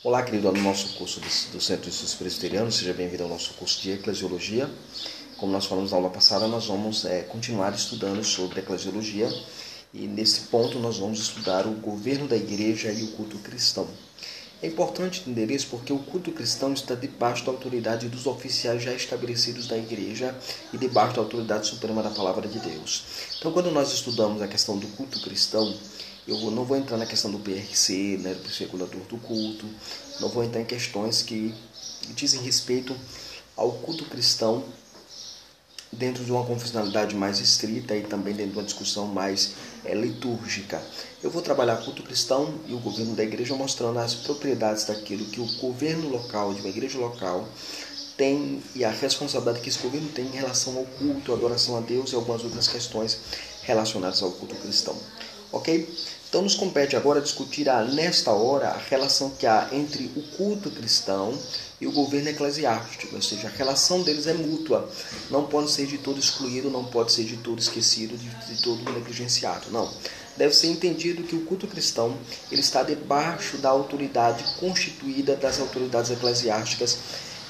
Olá, querido aluno do nosso curso do Centro de Estudos Presbiterianos, seja bem-vindo ao nosso curso de Eclesiologia. Como nós falamos na aula passada, nós vamos continuar estudando sobre Eclesiologia e nesse ponto nós vamos estudar o governo da igreja e o culto cristão. É importante entender isso porque o culto cristão está debaixo da autoridade dos oficiais já estabelecidos da igreja e debaixo da autoridade suprema da palavra de Deus. Então, quando nós estudamos a questão do culto cristão, eu não vou entrar na questão do PRC, do persegulador do culto, não vou entrar em questões que dizem respeito ao culto cristão dentro de uma confessionalidade mais estrita e também dentro de uma discussão mais litúrgica. Eu vou trabalhar culto cristão e o governo da igreja mostrando as propriedades daquilo que o governo local, de uma igreja local, tem e a responsabilidade que esse governo tem em relação ao culto, à adoração a Deus e algumas outras questões relacionadas ao culto cristão. Ok? Então nos compete agora discutir nesta hora a relação que há entre o culto cristão e o governo eclesiástico, ou seja, a relação deles é mútua, não pode ser de todo excluído, não pode ser de todo esquecido, de todo negligenciado, não. Deve ser entendido que o culto cristão ele está debaixo da autoridade constituída das autoridades eclesiásticas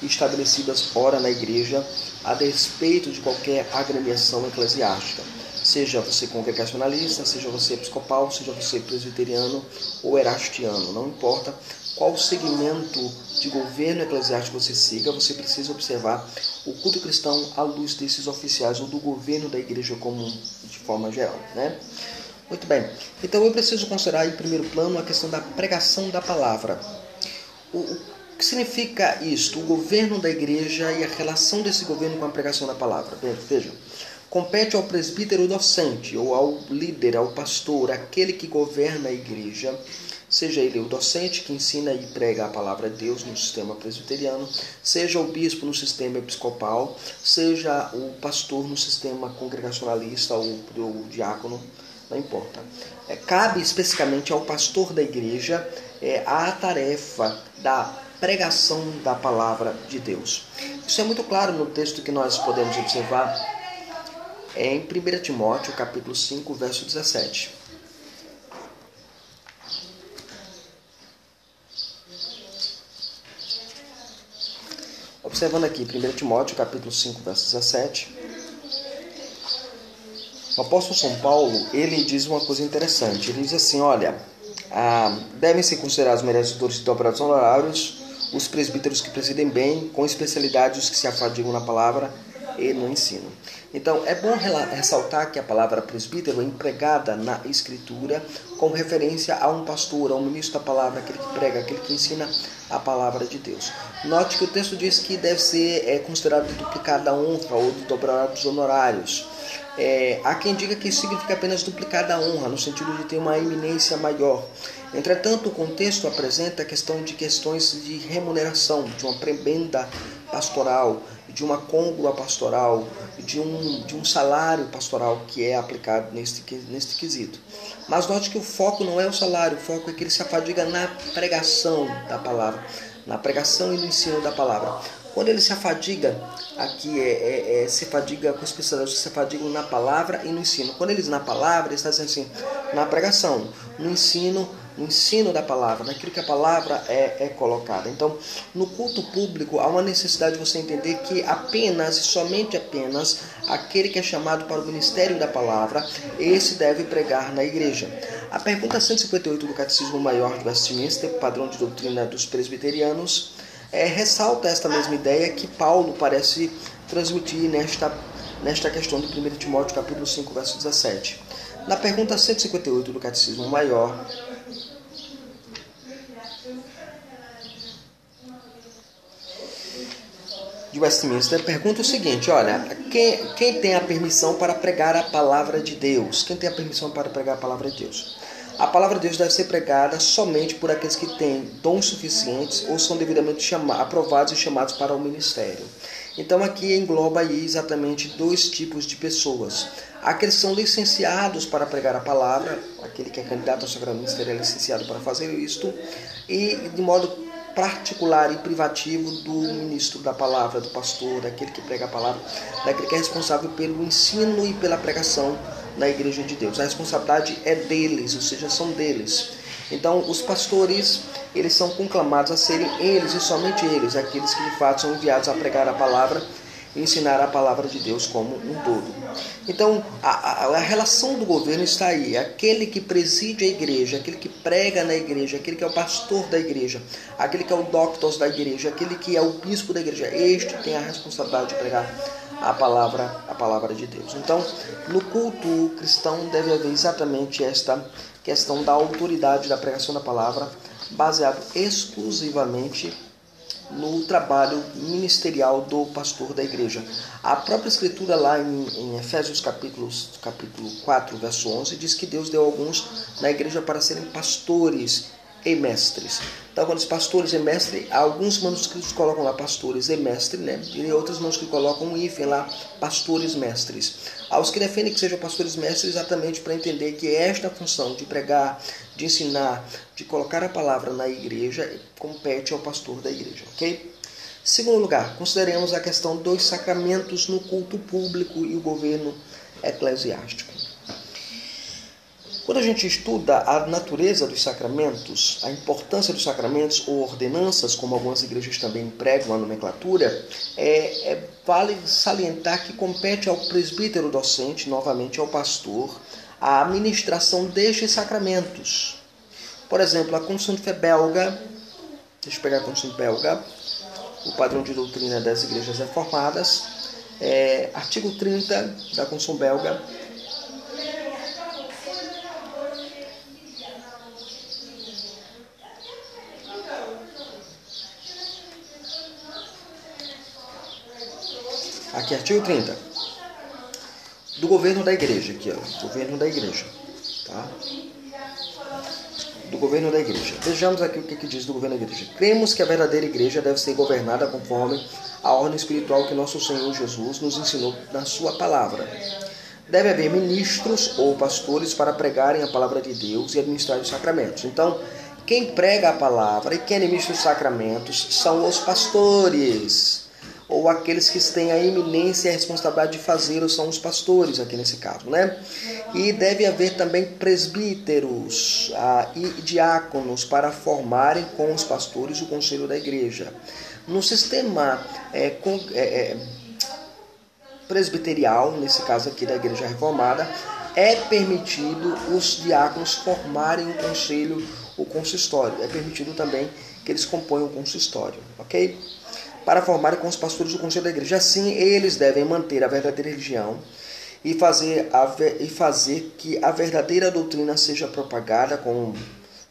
estabelecidas ora na igreja a despeito de qualquer agremiação eclesiástica. Seja você congregacionalista, seja você episcopal, seja você presbiteriano ou erastiano, não importa qual segmento de governo eclesiástico você siga, você precisa observar o culto cristão à luz desses oficiais ou do governo da igreja comum, de forma geral, né? Muito bem, então eu preciso considerar em primeiro plano a questão da pregação da palavra. O que significa isto? O governo da igreja e a relação desse governo com a pregação da palavra. Veja. Compete ao presbítero docente, ou ao líder, ao pastor, aquele que governa a igreja, seja ele o docente que ensina e prega a palavra de Deus no sistema presbiteriano, seja o bispo no sistema episcopal, seja o pastor no sistema congregacionalista ou o diácono, não importa. Cabe especificamente ao pastor da igreja a tarefa da pregação da palavra de Deus. Isso é muito claro no texto que nós podemos observar em 1 Timóteo, capítulo 5, verso 17. Observando aqui, 1 Timóteo, capítulo 5, verso 17, o apóstolo São Paulo, ele diz uma coisa interessante. Ele diz assim, olha, devem ser considerados merecedores de dobrados honorários os presbíteros que presidem bem, com especialidade os que se afadigam na palavra e no ensino. Então, é bom ressaltar que a palavra presbítero é empregada na Escritura como referência a um pastor, a um ministro da palavra, aquele que prega, aquele que ensina a palavra de Deus. Note que o texto diz que deve ser considerado de duplicada honra ou de dobrados honorários. Há quem diga que isso significa apenas duplicada honra, no sentido de ter uma eminência maior. Entretanto, o contexto apresenta a questão de questões de remuneração, de uma prebenda pastoral, de uma côngrua pastoral, de um salário pastoral que é aplicado neste quesito. Mas note que o foco não é o salário, o foco é que ele se afadiga na pregação da palavra, na pregação e no ensino da palavra. Quando ele se afadiga, aqui se afadiga com especialidade, se afadiga na palavra e no ensino. Quando ele diz na palavra, ele está dizendo assim, na pregação, no ensino da palavra, naquilo que a palavra é colocada. Então, no culto público, há uma necessidade de você entender que apenas e somente apenas aquele que é chamado para o ministério da palavra, esse deve pregar na igreja. A pergunta 158 do Catecismo Maior de Westminster, padrão de doutrina dos presbiterianos, ressalta esta mesma ideia que Paulo parece transmitir nesta questão de 1 Timóteo capítulo 5, verso 17. Na pergunta 158 do Catecismo Maior, de Westminster, pergunta o seguinte, olha, quem tem a permissão para pregar a palavra de Deus? Quem tem a permissão para pregar a palavra de Deus? A palavra de Deus deve ser pregada somente por aqueles que têm dons suficientes ou são devidamente aprovados e chamados para o ministério. Então aqui engloba aí exatamente dois tipos de pessoas. Aqueles que são licenciados para pregar a palavra, aquele que é candidato ao sacramento ministerial é licenciado para fazer isto, e de modo particular e privativo do ministro da palavra, do pastor, daquele que prega a palavra, daquele que é responsável pelo ensino e pela pregação na igreja de Deus. A responsabilidade é deles, ou seja, são deles. Então, os pastores, eles são conclamados a serem eles e somente eles, aqueles que de fato são enviados a pregar a palavra e ensinar a palavra de Deus como um todo. Então, a relação do governo está aí. Aquele que preside a igreja, aquele que prega na igreja, aquele que é o pastor da igreja, aquele que é o doctos da igreja, aquele que é o bispo da igreja, este tem a responsabilidade de pregar a palavra de Deus. Então, no culto cristão deve haver exatamente esta questão da autoridade da pregação da palavra, baseado exclusivamente no trabalho ministerial do pastor da igreja. A própria escritura lá em Efésios capítulo 4, verso 11, diz que Deus deu alguns na igreja para serem pastores e mestres. Então, quando os pastores e mestres, alguns manuscritos colocam lá pastores e mestres, né? E outros manuscritos colocam um hífen lá, pastores mestres. Aos que defendem que sejam pastores mestres, exatamente para entender que esta função de pregar, de ensinar, de colocar a palavra na igreja, compete ao pastor da igreja, ok? Segundo lugar, consideremos a questão dos sacramentos no culto público e o governo eclesiástico. Quando a gente estuda a natureza dos sacramentos, a importância dos sacramentos ou ordenanças, como algumas igrejas também empregam a nomenclatura, vale salientar que compete ao presbítero docente, novamente ao pastor, a administração destes sacramentos. Por exemplo, a Confissão de Fé belga, deixa eu pegar a Confissão de Fé belga, o padrão de doutrina das igrejas reformadas, artigo 30 da Confissão belga, aqui, artigo 30, do governo da igreja, aqui, ó, governo da igreja, tá? Do governo da igreja. Vejamos aqui o que diz do governo da igreja. Cremos que a verdadeira igreja deve ser governada conforme a ordem espiritual que nosso Senhor Jesus nos ensinou na sua palavra. Deve haver ministros ou pastores para pregarem a palavra de Deus e administrar os sacramentos. Então, quem prega a palavra e quem administra os sacramentos são os pastores, ou aqueles que têm a eminência e a responsabilidade de fazê-lo são os pastores, aqui nesse caso, né? E deve haver também presbíteros e diáconos para formarem com os pastores o conselho da igreja. No sistema presbiterial, nesse caso aqui da igreja reformada, é permitido os diáconos formarem o conselho, o consistório. É permitido também que eles componham o consistório, ok? Para formarem com os pastores do conselho da igreja. Assim, eles devem manter a verdadeira religião e fazer que a verdadeira doutrina seja propagada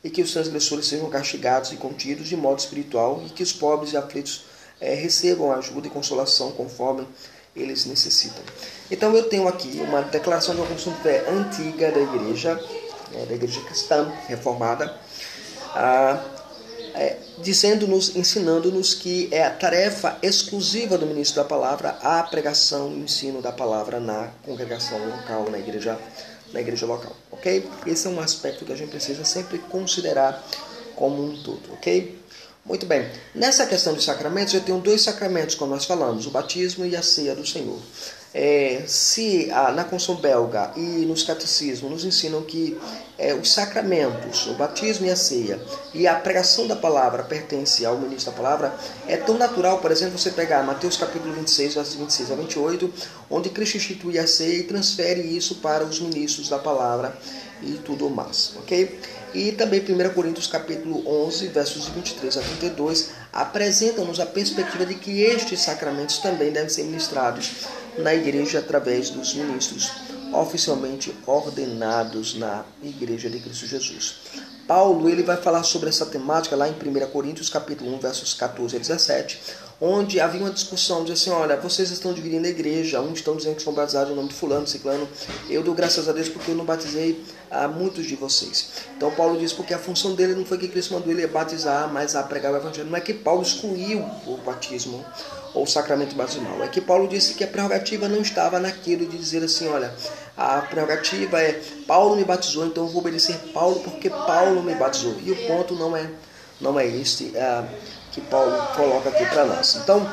e que os transgressores sejam castigados e contidos de modo espiritual e que os pobres e aflitos recebam ajuda e consolação conforme eles necessitam. Então, eu tenho aqui uma declaração de uma confissão de fé antiga da igreja cristã reformada, dizendo-nos, ensinando-nos que é a tarefa exclusiva do ministro da palavra a pregação e o ensino da palavra na congregação local, na igreja local, ok? Esse é um aspecto que a gente precisa sempre considerar como um todo, ok? Muito bem, nessa questão de sacramentos, eu tenho dois sacramentos, como nós falamos, o batismo e a ceia do Senhor. Na Confissão belga e nos catecismos nos ensinam que os sacramentos, o batismo e a ceia e a pregação da palavra pertence ao ministro da palavra, é tão natural, por exemplo, você pegar Mateus capítulo 26, versos 26 a 28, onde Cristo institui a ceia e transfere isso para os ministros da palavra e tudo mais, ok? E também 1 Coríntios capítulo 11, versos de 23 a 32, apresentam-nos a perspectiva de que estes sacramentos também devem ser ministrados na igreja através dos ministros oficialmente ordenados na igreja de Cristo Jesus. Paulo ele vai falar sobre essa temática lá em 1 Coríntios capítulo 1, versos 14 a 17, onde havia uma discussão, diz assim, olha, vocês estão dividindo a igreja, uns estão dizendo que são batizados em nome de fulano, ciclano, eu dou graças a Deus porque eu não batizei a muitos de vocês. Então Paulo diz porque a função dele não foi que Cristo mandou ele batizar, mas a pregar o evangelho. Não é que Paulo excluiu o batismo ou o sacramento batismal, é que Paulo disse que a prerrogativa não estava naquilo de dizer assim, olha, a prerrogativa é Paulo me batizou, então eu vou obedecer Paulo porque Paulo me batizou. E o ponto não é este que Paulo coloca aqui para nós. Então,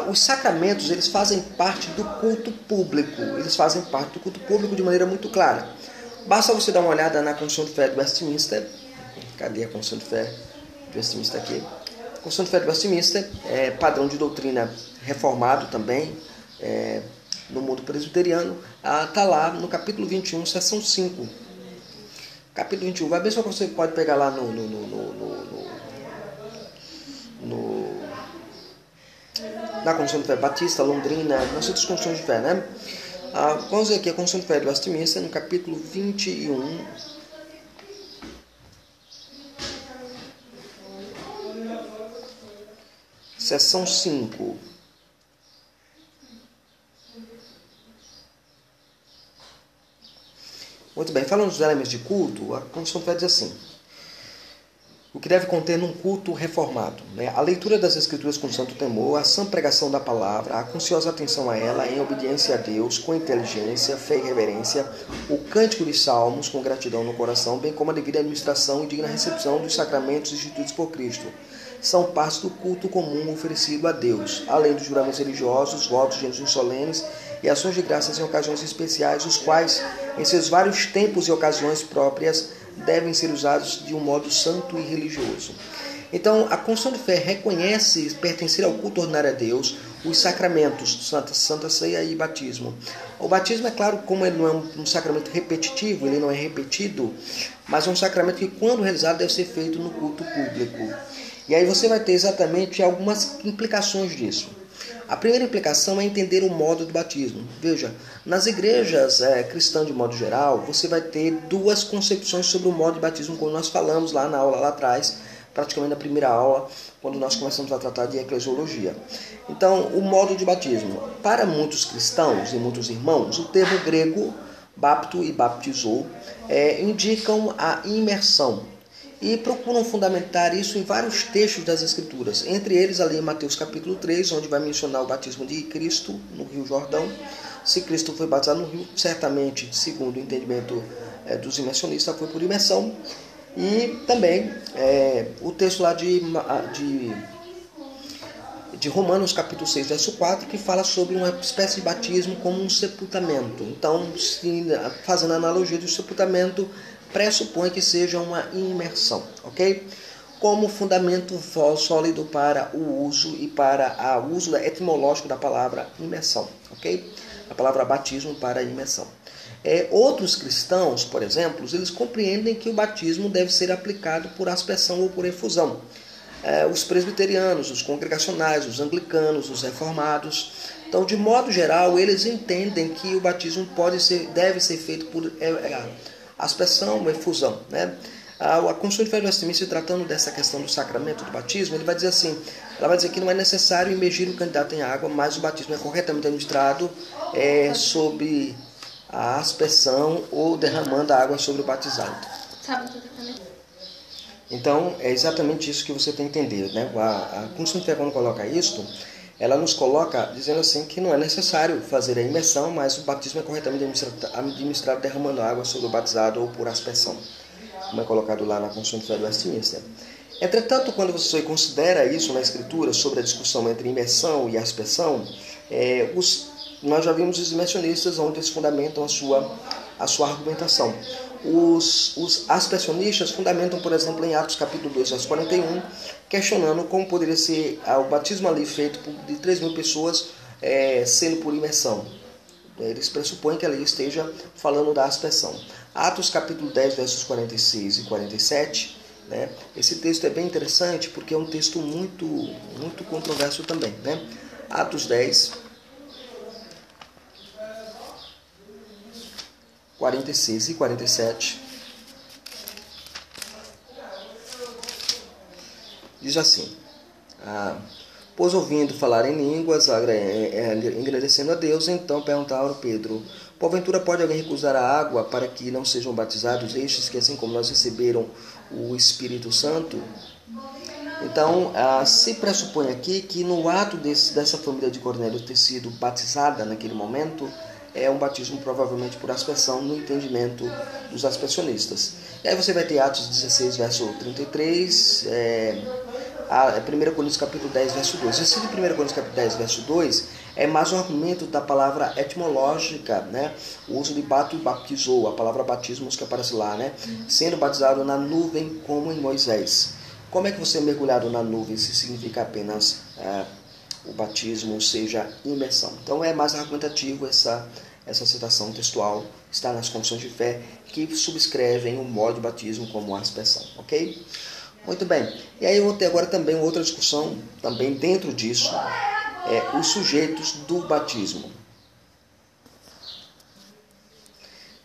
os sacramentos, eles fazem parte do culto público. Eles fazem parte do culto público de maneira muito clara. Basta você dar uma olhada na Confissão de Fé de Westminster, Cadê a Confissão de Fé de Westminster aqui? A Confissão de Fé de Westminster é padrão de doutrina reformado também, no mundo presbiteriano. Está lá no capítulo 21, seção 5. Capítulo 21, vai ver se você pode pegar lá na Confissão de Fé Batista, Londrina, nas outras confissões de fé, né? Vamos ver aqui a Confissão de Fé de Westminster, no capítulo 21, seção 5. Muito bem, falando dos elementos de culto, a Confissão de Fé diz assim: o que deve conter num culto reformado, né? A leitura das Escrituras com santo temor, a sã pregação da palavra, a consciosa atenção a ela em obediência a Deus, com inteligência, fé e reverência, o cântico de salmos com gratidão no coração, bem como a devida administração e digna recepção dos sacramentos instituídos por Cristo. São partes do culto comum oferecido a Deus, além dos juramentos religiosos, votos, jejuns solenes e ações de graças em ocasiões especiais, os quais, em seus vários tempos e ocasiões próprias, devem ser usados de um modo santo e religioso. Então, a Confissão de Fé reconhece pertencer ao culto ordinário a Deus os sacramentos, Santa Ceia e batismo. O batismo, é claro, como ele não é um sacramento repetitivo, ele não é repetido, mas é um sacramento que, quando realizado, deve ser feito no culto público. E aí você vai ter exatamente algumas implicações disso. A primeira implicação é entender o modo do batismo. Veja, nas igrejas cristãs de modo geral, você vai ter duas concepções sobre o modo de batismo, como nós falamos lá na aula lá atrás, praticamente na primeira aula, quando nós começamos a tratar de eclesiologia. Então, o modo de batismo. Para muitos cristãos e muitos irmãos, o termo grego, bapto e baptizou, indicam a imersão. E procuram fundamentar isso em vários textos das Escrituras. Entre eles, ali em Mateus capítulo 3, onde vai mencionar o batismo de Cristo no Rio Jordão. Se Cristo foi batizado no rio, certamente, segundo o entendimento dos imersionistas, foi por imersão. E também o texto lá de Romanos capítulo 6, verso 4, que fala sobre uma espécie de batismo como um sepultamento. Então, fazendo a analogia do sepultamento, pressupõe que seja uma imersão, ok? Como fundamento sólido para o uso e para o uso etimológico da palavra imersão, ok? A palavra batismo para imersão. Outros cristãos, por exemplo, eles compreendem que o batismo deve ser aplicado por aspersão ou por efusão. Os presbiterianos, os congregacionais, os anglicanos, os reformados. Então, de modo geral, eles entendem que o batismo deve ser feito por aspersão ou efusão, né? A Confissão de Fé de Westminster, tratando dessa questão do sacramento do batismo, ela vai dizer que não é necessário imergir o candidato em água, mas o batismo é corretamente administrado sob a aspersão ou derramando a água sobre o batizado. Então, é exatamente isso que você tem que entender, né? A Confissão de Fé, quando coloca isto, ela nos coloca dizendo assim que não é necessário fazer a imersão, mas o batismo é corretamente administrado derramando água sobre o batizado ou por aspersão, como é colocado lá na Confissão de Fé de Westminster. Entretanto, quando você considera isso na Escritura, sobre a discussão entre imersão e aspersão, nós já vimos os imersionistas onde eles fundamentam a sua argumentação. Os aspersionistas fundamentam, por exemplo, em Atos capítulo 2, verso 41, questionando como poderia ser o batismo ali feito de 3.000 pessoas sendo por imersão. Eles pressupõem que ali esteja falando da aspersão. Atos capítulo 10, versos 46 e 47, né? Esse texto é bem interessante porque é um texto muito, muito controverso também, né? Atos 10, 46 e 47, diz assim: pois ouvindo falar em línguas, agradecendo a Deus, então perguntaram a Pedro: porventura pode alguém recusar a água para que não sejam batizados estes que, assim como nós, receberam o Espírito Santo? Então, se pressupõe aqui que no ato dessa família de Cornélio ter sido batizada naquele momento, é um batismo provavelmente por aspersão no entendimento dos aspersionistas. E aí você vai ter Atos 16, verso 33, 1 Coríntios capítulo 10, verso 2. Esse de 1 Coríntios capítulo 10, verso 2 é mais um argumento da palavra etimológica, né? O uso de bato e batizou, a palavra batismos que aparece lá, né? Sendo batizado na nuvem como em Moisés. Como é que você é mergulhado na nuvem se significa apenas o batismo, ou seja, imersão? Então é mais argumentativo essa citação textual, está nas confissões de fé que subscrevem o modo de batismo como aspersão, ok? Muito bem. E aí eu vou ter agora também outra discussão, também dentro disso, os sujeitos do batismo.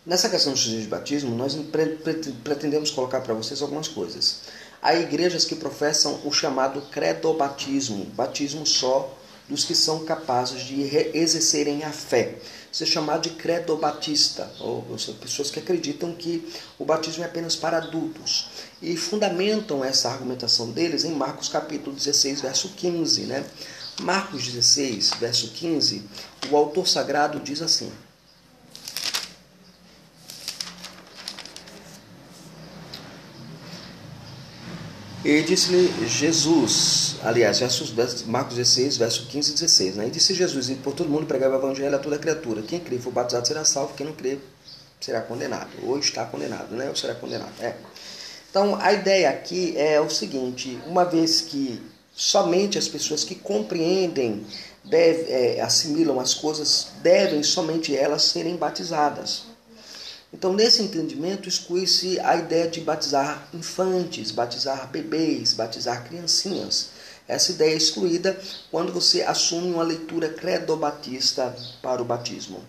Nessa questão dos sujeitos de batismo, nós pretendemos colocar para vocês algumas coisas. Há igrejas que professam o chamado credobatismo, batismo só dos que são capazes de exercerem a fé. Isso é chamado de credobatista, ou pessoas que acreditam que o batismo é apenas para adultos. E fundamentam essa argumentação deles em Marcos capítulo 16, verso 15. Né? Marcos 16, verso 15, o autor sagrado diz assim: E disse-lhe Jesus, aliás, Marcos 16, verso 15 e 16, né? E disse Jesus, e por todo mundo pregava o evangelho a toda criatura. Quem crer for batizado será salvo, quem não crer será condenado, ou está condenado, né? Ou será condenado. Então, a ideia aqui é o seguinte: uma vez que somente as pessoas que compreendem, assimilam as coisas, devem somente elas serem batizadas. Então, nesse entendimento, exclui-se a ideia de batizar infantes, batizar bebês, batizar criancinhas. Essa ideia é excluída quando você assume uma leitura credobatista para o batismo.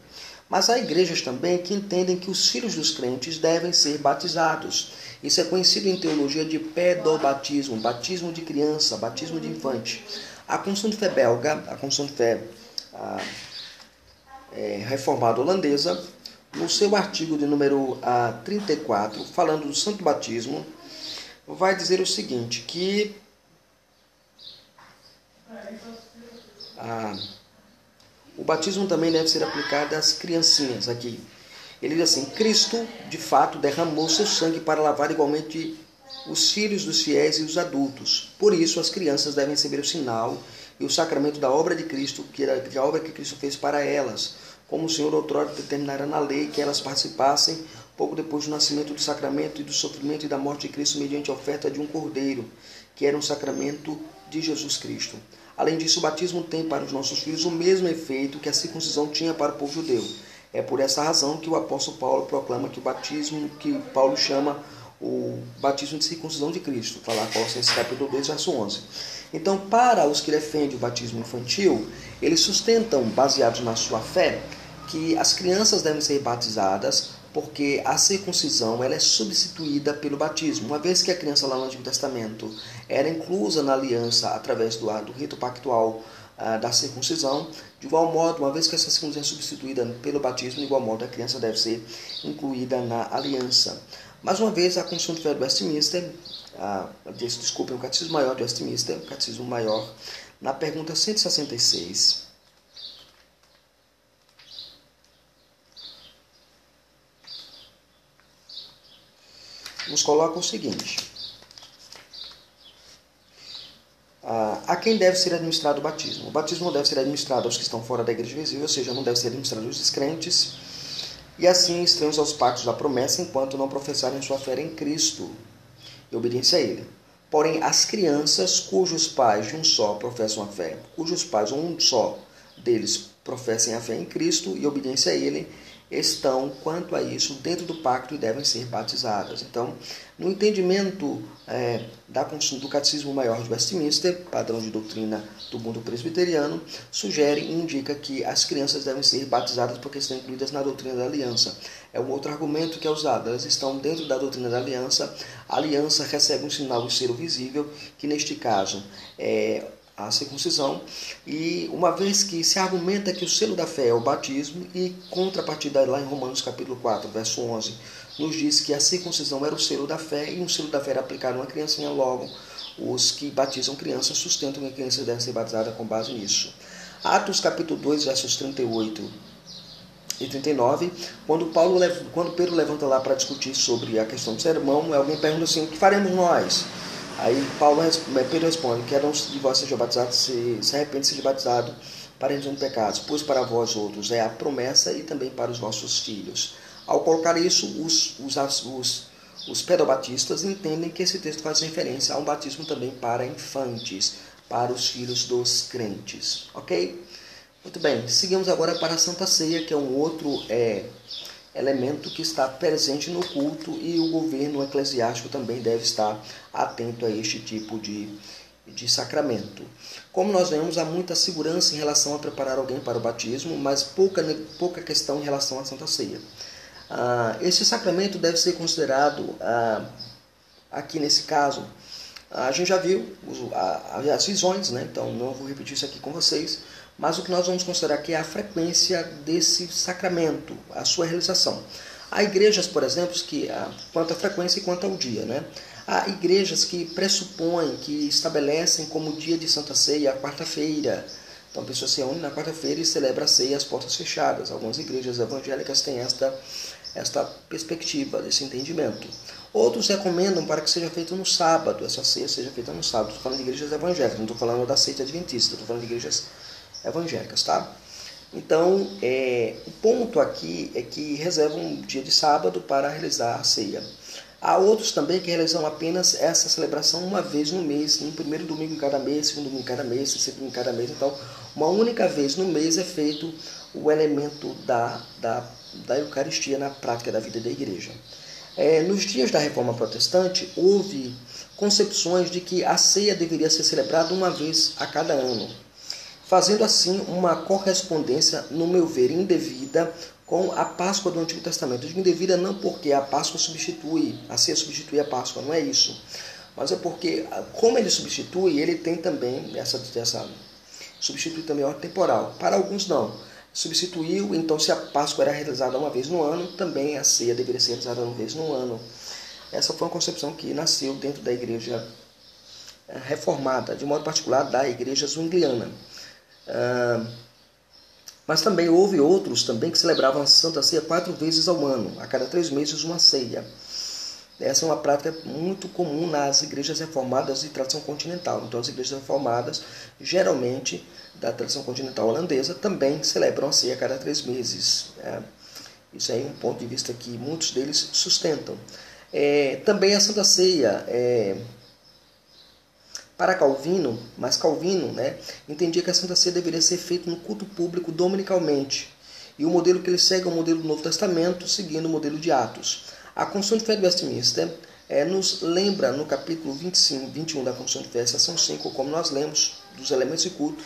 Mas há igrejas também que entendem que os filhos dos crentes devem ser batizados. Isso é conhecido em teologia de pedobatismo, batismo de criança, batismo de infante. A Confissão de Fé belga, a Confissão de Fé reformada holandesa, no seu artigo de número 34, falando do santo batismo, vai dizer o seguinte, que o batismo também deve ser aplicado às criancinhas aqui. Ele diz assim: Cristo, de fato, derramou seu sangue para lavar igualmente os filhos dos fiéis e os adultos. Por isso, as crianças devem receber o sinal e o sacramento da obra de Cristo, que era a obra que Cristo fez para elas, como o Senhor outrora determinara na lei que elas participassem pouco depois do nascimento do sacramento e do sofrimento e da morte de Cristo mediante a oferta de um cordeiro, que era um sacramento de Jesus Cristo. Além disso, o batismo tem para os nossos filhos o mesmo efeito que a circuncisão tinha para o povo judeu. É por essa razão que o apóstolo Paulo proclama que o batismo que Paulo chama o batismo de circuncisão de Cristo. Está lá, Colossenses capítulo 2, verso 11. Então, para os que defendem o batismo infantil, eles sustentam, baseados na sua fé, que as crianças devem ser batizadas porque a circuncisão ela é substituída pelo batismo. Uma vez que a criança lá no Antigo Testamento era inclusa na aliança através do rito pactual da circuncisão, de igual modo, uma vez que essa circuncisão é substituída pelo batismo, de igual modo a criança deve ser incluída na aliança. Mais uma vez, a Confissão de Fé de Westminster, o Catecismo Maior de Westminster, o Catecismo Maior, na pergunta 166, nos coloca o seguinte: a quem deve ser administrado o batismo? O batismo não deve ser administrado aos que estão fora da igreja visível, ou seja, não deve ser administrado aos descrentes, e assim estranhos aos pactos da promessa, enquanto não professarem sua fé em Cristo e obediência a Ele. Porém, as crianças cujos pais de um só professam a fé, cujos pais ou um só deles professem a fé em Cristo e obediência a Ele, estão, quanto a isso, dentro do pacto e devem ser batizadas. Então, no entendimento do Catecismo Maior de Westminster, padrão de doutrina do mundo presbiteriano, sugere e indica que as crianças devem ser batizadas porque estão incluídas na doutrina da aliança. É um outro argumento que é usado. Elas estão dentro da doutrina da aliança. A aliança recebe um sinal de selo visível, que neste caso é a circuncisão, e uma vez que se argumenta que o selo da fé é o batismo, e contrapartida lá em Romanos capítulo 4, verso 11, nos diz que a circuncisão era o selo da fé, e um selo da fé era aplicado a uma criancinha, logo os que batizam crianças sustentam que a criança deve ser batizada com base nisso. Atos capítulo 2, versos 38 e 39, quando Pedro levanta lá para discutir sobre a questão do sermão, alguém pergunta assim: o que faremos nós? Aí Pedro responde: quer um de vós seja batizado, se arrepende, seja batizado para a remissão de pecados, pois para vós outros é a promessa e também para os vossos filhos. Ao colocar isso, os pedobatistas entendem que esse texto faz referência a um batismo também para infantes, para os filhos dos crentes. Ok? Muito bem, seguimos agora para a Santa Ceia, que é um outro elemento que está presente no culto, e o governo eclesiástico também deve estar atento a este tipo de sacramento. Como nós vemos, há muita segurança em relação a preparar alguém para o batismo, mas pouca questão em relação à Santa Ceia. Esse sacramento deve ser considerado, aqui nesse caso, a gente já viu as visões, né? Então não vou repetir isso aqui com vocês, mas o que nós vamos considerar aqui é a frequência desse sacramento, a sua realização. Há igrejas, por exemplo, que quanto à frequência e quanto ao dia, né? Há igrejas que pressupõem, que estabelecem como dia de Santa Ceia a quarta-feira. Então a pessoa se reúne na quarta-feira e celebra a ceia às portas fechadas. Algumas igrejas evangélicas têm esta perspectiva, desse entendimento. Outros recomendam para que seja feito no sábado, essa ceia seja feita no sábado. Estou falando de igrejas evangélicas, não estou falando da seita adventista, estou falando de igrejas evangélicas, tá? Então, o ponto aqui é que reservam um dia de sábado para realizar a ceia. Há outros também que realizam apenas essa celebração uma vez no mês, no primeiro domingo em cada mês, segundo domingo em cada mês, terceiro domingo em cada mês. Então, uma única vez no mês é feito o elemento da Eucaristia na prática da vida da igreja. Nos dias da Reforma Protestante, houve concepções de que a ceia deveria ser celebrada uma vez a cada ano, fazendo assim uma correspondência, no meu ver, indevida com a Páscoa do Antigo Testamento. Eu digo indevida não porque a ceia substitui a Páscoa, não é isso. Mas é porque, como ele substitui, ele tem também substitui também a ordem temporal. Para alguns não. Substituiu, então se a Páscoa era realizada uma vez no ano, também a ceia deveria ser realizada uma vez no ano. Essa foi uma concepção que nasceu dentro da igreja reformada, de modo particular da igreja zwingliana. Mas também houve outros também que celebravam a Santa Ceia 4 vezes ao ano, a cada 3 meses uma ceia. Essa é uma prática muito comum nas igrejas reformadas de tradição continental. Então as igrejas reformadas, geralmente da tradição continental holandesa, também celebram a ceia a cada 3 meses. Isso é um ponto de vista que muitos deles sustentam. Também a Santa Ceia, para Calvino, mas Calvino, entendia que a Santa Ceia deveria ser feita no culto público dominicalmente. E o modelo que ele segue é o modelo do Novo Testamento, seguindo o modelo de Atos. A Confissão de Fé de Westminster nos lembra, no capítulo 25, 21 da Confissão de Fé, seção 5, como nós lemos, dos elementos de culto,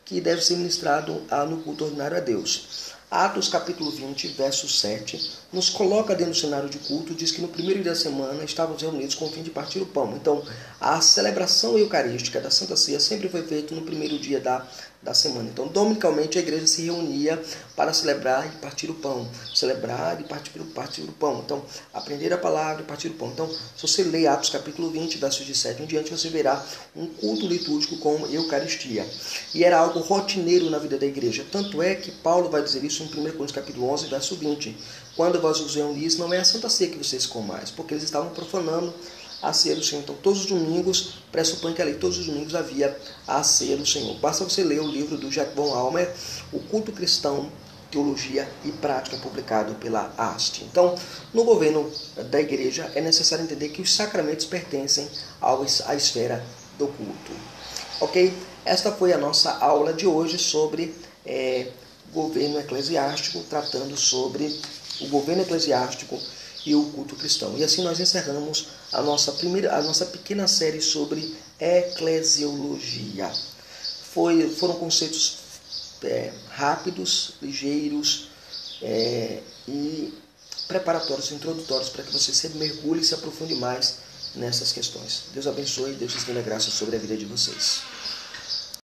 que deve ser ministrado no culto ordinário a Deus. Atos capítulo 20, verso 7, nos coloca dentro do cenário de culto, diz que no primeiro dia da semana estávamos reunidos com o fim de partir o pão. Então, a celebração eucarística da Santa Ceia sempre foi feita no primeiro dia da semana. Então, dominicalmente, a igreja se reunia para celebrar e partir o pão. Celebrar e partir o pão. Então, aprender a palavra e partir o pão. Então, se você ler Atos capítulo 20, versos de 7 em diante, você verá um culto litúrgico com Eucaristia. E era algo rotineiro na vida da igreja. Tanto é que Paulo vai dizer isso em 1 Coríntios capítulo 11, verso 20. Quando vós os reunis, não é a Santa Ceia que vocês comais, porque eles estavam profanando a ceia do Senhor. Então, todos os domingos, pressupõe que ali todos os domingos havia a ceia do Senhor. Basta você ler o livro do Jack von Almer, O Culto Cristão, Teologia e Prática, publicado pela AST. Então, no governo da igreja, é necessário entender que os sacramentos pertencem à esfera do culto. Ok? Esta foi a nossa aula de hoje sobre governo eclesiástico, tratando sobre o governo eclesiástico e o culto cristão. E assim nós encerramos a nossa pequena série sobre eclesiologia. Foram conceitos rápidos, ligeiros e preparatórios, introdutórios, para que você se mergulhe e se aprofunde mais nessas questões. Deus abençoe e Deus estenda graça sobre a vida de vocês.